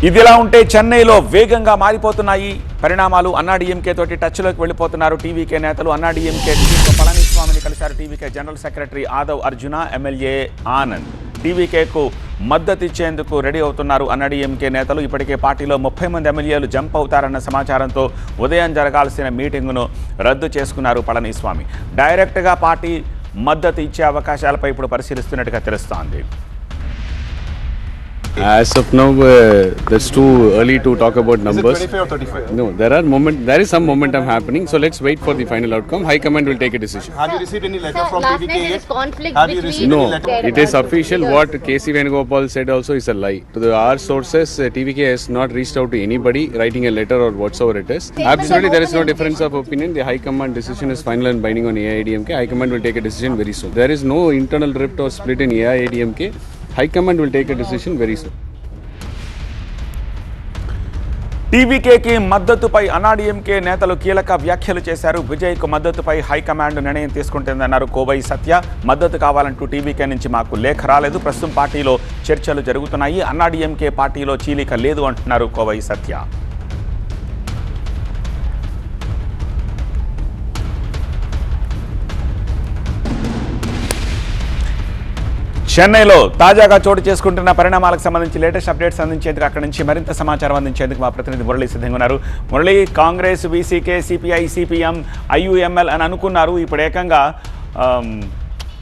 ఇదిలా ఉంటే చెన్నైలో వేగంగా మారిపోతున్నాయి పరిణామాలు. అన్నాడీఎంకే తోటి టచ్లోకి వెళ్ళిపోతున్నారు టీవీకే నేతలు. అన్నాడీఎంకే టీవీతో పళనిస్వామిని కలిశారు TVK general secretary Aadhav Arjuna, MLA Anand. టీవీకేకు మద్దతు ఇచ్చేందుకు రెడీ అవుతున్నారు అన్నాడీఎంకే నేతలు. ఇప్పటికే పార్టీలో 30 మంది ఎమ్మెల్యేలు జంప్ అవుతారన్న సమాచారంతో ఉదయం జరగాల్సిన మీటింగును రద్దు చేసుకున్నారు పళనిస్వామి. డైరెక్ట్గా పార్టీ మద్దతు ఇచ్చే అవకాశాలపై ఇప్పుడు పరిశీలిస్తున్నట్టుగా తెలుస్తోంది. As of now, it's too early to talk about numbers. Is it 25 or 35? No, there is some momentum happening. So let's wait for the final outcome. High command will take a decision. Have you received any letter from last TVK night there yet? is conflict Have you between received No, any letter? it is official. What KC Venugopal said also is a lie. To our sources, TVK has not reached out to anybody writing a letter or whatsoever it is. Absolutely, there is no difference of opinion. The High Command decision is final and binding on AIADMK. High Command will take a decision very soon. There is no internal rift or split in AIADMK. High Command will take a decision very soon. టీవీకేకి మద్దతుపై AIADMK నేతలు కీలక వ్యాఖ్యలు చేశారు. విజయ్కు మద్దతుపై high command నిర్ణయం తీసుకుంటుందన్నారు కోవై సత్య. మద్దతు కావాలంటూ TVK నుంచి మాకు లేఖ రాలేదు. ప్రస్తుతం పార్టీలో చర్చలు జరుగుతున్నాయి. అన్నాడీఎంకే పార్టీలో చీలిక లేదు అంటున్నారు కోవై సత్య. చెన్నైలో తాజాగా చోటు చేసుకుంటున్న పరిణామాలకు సంబంధించి లేటెస్ట్ అప్డేట్స్ అందించేందుకు అక్కడి నుంచి మరింత సమాచారం అందించేందుకు మా ప్రతినిధి మురళి సిద్ధంగా ఉన్నారు. Murali, Congress, VCK, CPI, CPM, IUML అని అనుకున్నారు. ఇప్పుడు ఏకంగా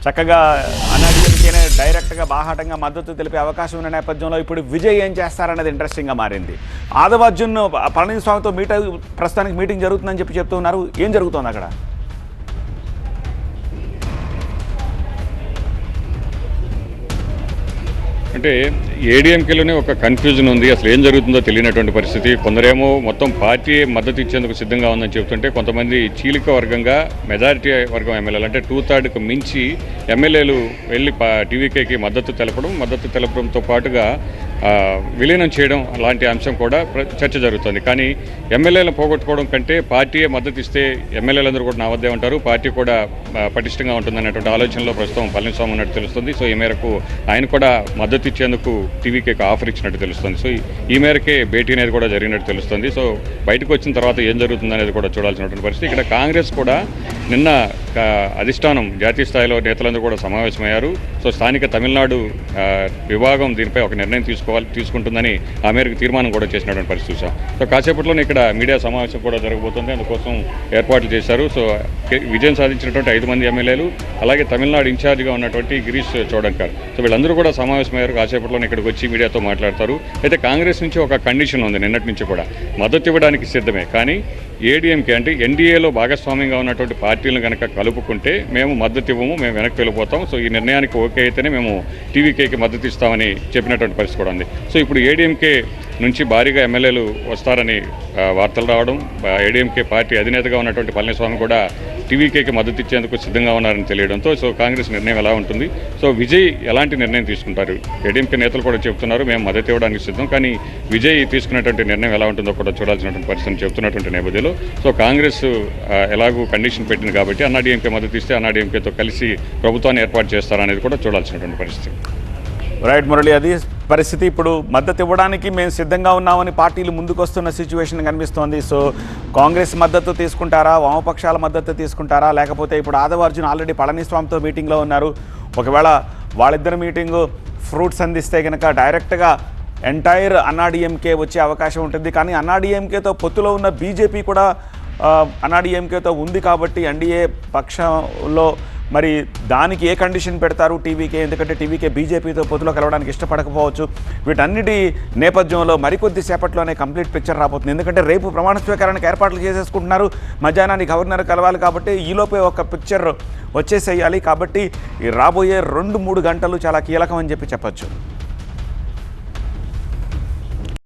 చక్కగా అన్నాడీఎంకేనే డైరెక్ట్గా బాహాటంగా మద్దతు తెలిపే అవకాశం ఉన్న నేపథ్యంలో ఇప్పుడు విజయ్ ఏం చేస్తారన్నది ఇంట్రెస్టింగ్గా మారింది. ఆదవ్ అర్జున్ పళనిస్వామితో ప్రస్తుతానికి మీటింగ్ జరుగుతుందని చెప్తున్నారు. ఏం జరుగుతోంది అక్కడ? అంటే ఏడీఎంకేలోనే ఒక కన్ఫ్యూజన్ ఉంది. అసలు ఏం జరుగుతుందో తెలియనటువంటి పరిస్థితి. కొందరేమో మొత్తం పార్టీ మద్దతు ఇచ్చేందుకు సిద్ధంగా ఉందని చెబుతుంటే, కొంతమంది చీలిక వర్గంగా మెజారిటీ వర్గం ఎమ్మెల్యేలు అంటే 2/3కు మించి ఎమ్మెల్యేలు వెళ్ళి టీవీకేకి మద్దతు తెలపడంతో పాటుగా విలీనం చేయడం లాంటి అంశం కూడా చర్చ జరుగుతుంది. కానీ ఎమ్మెల్యేలను పోగొట్టుకోవడం కంటే పార్టీయే మద్దతు ఇస్తే ఎమ్మెల్యేలందరూ కూడా నా వద్దే ఉంటారు, పార్టీ కూడా పటిష్టంగా ఉంటుందనేటువంటి ఆలోచనలో ప్రస్తుతం పళనిస్వామి ఉన్నట్టు తెలుస్తుంది. సో ఈ మేరకు ఆయన కూడా మద్దతు ఇచ్చేందుకు టీవీకేకి ఆఫర్ ఇచ్చినట్టు తెలుస్తుంది. సో ఈ మేరకే భేటీ అనేది కూడా జరిగినట్టు తెలుస్తుంది. సో బయటకు వచ్చిన తర్వాత ఏం జరుగుతుంది అనేది కూడా చూడాల్సినటువంటి పరిస్థితి. ఇక్కడ కాంగ్రెస్ కూడా నిన్న అధిష్టానం జాతీయ స్థాయిలో నేతలందరూ కూడా సమావేశమయ్యారు. సో స్థానిక తమిళనాడు విభాగం దీనిపై ఒక నిర్ణయం తీసుకుంటుందని ఆ మేరకు తీర్మానం కూడా చేసినటువంటి పరిస్థితి చూసాం. సో కాసేపట్లోనే ఇక్కడ మీడియా సమావేశం కూడా జరగబోతుంది. అందుకోసం ఏర్పాట్లు చేశారు. సో విజయం సాధించినటువంటి 5 మంది ఎమ్మెల్యేలు, అలాగే తమిళనాడు ఇన్ఛార్జిగా ఉన్నటువంటి గిరీష్ చోడంకర్, సో వీళ్ళందరూ కూడా సమావేశమయ్యారు. కాసేపట్లోనే ఇక్కడికి వచ్చి మీడియాతో మాట్లాడతారు. అయితే కాంగ్రెస్ నుంచి ఒక కండిషన్ ఉంది. నిన్నటి నుంచి కూడా మద్దతు ఇవ్వడానికి సిద్ధమే, కానీ ఏడీఎంకే అంటే ఎన్డీఏలో భాగస్వామ్యంగా ఉన్నటువంటి పార్టీలను కనుక కలుపుకుంటే మేము మద్దతు ఇవ్వము, మేము వెనక్కి వెళ్ళిపోతాం. సో ఈ నిర్ణయానికి ఓకే అయితేనే మేము టీవీకేకి మద్దతు ఇస్తామని చెప్పినటువంటి పరిస్థితి కూడా ఉంది. సో ఇప్పుడు ఏడీఎంకే నుంచి భారీగా ఎమ్మెల్యేలు వస్తారని వార్తలు రావడం, ఏడీఎంకే పార్టీ అధినేతగా ఉన్నటువంటి పళనిస్వామి కూడా టీవీకేకి మద్దతు ఇచ్చేందుకు సిద్ధంగా ఉన్నారని తెలియడంతో సో కాంగ్రెస్ నిర్ణయం ఎలా ఉంటుంది, సో విజయ్ ఎలాంటి నిర్ణయం తీసుకుంటారు? ఏడీఎంకే నేతలు కూడా చెబుతున్నారు మేము మద్దతు ఇవ్వడానికి సిద్ధం, కానీ విజయ్ తీసుకున్నటువంటి నిర్ణయం ఎలా ఉంటుందో కూడా చూడాల్సినటువంటి పరిస్థితిని చెబుతున్నటువంటి నేపథ్యంలో సో కాంగ్రెస్ ఎలాగూ కండిషన్ పెట్టింది కాబట్టి అన్నాడీఎంకే మద్దతు ఇస్తే అన్నాడీఎంకేతో కలిసి ప్రభుత్వాన్ని ఏర్పాటు చేస్తారనేది కూడా చూడాల్సినటువంటి పరిస్థితి. రైట్ మురళి, అది పరిస్థితి. ఇప్పుడు మద్దతు ఇవ్వడానికి మేము సిద్ధంగా ఉన్నామని పార్టీలు ముందుకు వస్తున్న సిచ్యువేషన్ కనిపిస్తోంది. సో కాంగ్రెస్ మద్దతు తీసుకుంటారా, వామపక్షాల మద్దతు తీసుకుంటారా, లేకపోతే ఇప్పుడు ఆదవ్ అర్జున్ ఆల్రెడీ పళనిస్వామితో మీటింగ్లో ఉన్నారు. ఒకవేళ వాళ్ళిద్దరు మీటింగు ఫ్రూట్స్ అందిస్తే కనుక డైరెక్ట్గా ఎంటైర్ అన్నాడీఎంకే వచ్చే అవకాశం ఉంటుంది. కానీ అన్నాడీఎంకేతో పొత్తులో ఉన్న బీజేపీ కూడా అన్నాడీఎంకేతో ఉంది కాబట్టి ఎన్డీఏ పక్షంలో మరి దానికి ఏ కండిషన్ పెడతారు టీవీకే? ఎందుకంటే టీవీకే బీజేపీతో పొత్తులో కలవడానికి ఇష్టపడకపోవచ్చు. వీటన్నిటి నేపథ్యంలో మరికొద్ది సేపట్లోనే కంప్లీట్ పిక్చర్ రాబోతుంది. ఎందుకంటే రేపు ప్రమాణ స్వీకారానికి ఏర్పాట్లు చేసేసుకుంటున్నారు. మధ్యాహ్నానికి గవర్నర్ కలవాలి కాబట్టి ఈలోపే ఒక పిక్చర్ వచ్చేసేయాలి. కాబట్టి రాబోయే 2-3 గంటలు చాలా కీలకం అని చెప్పచ్చు.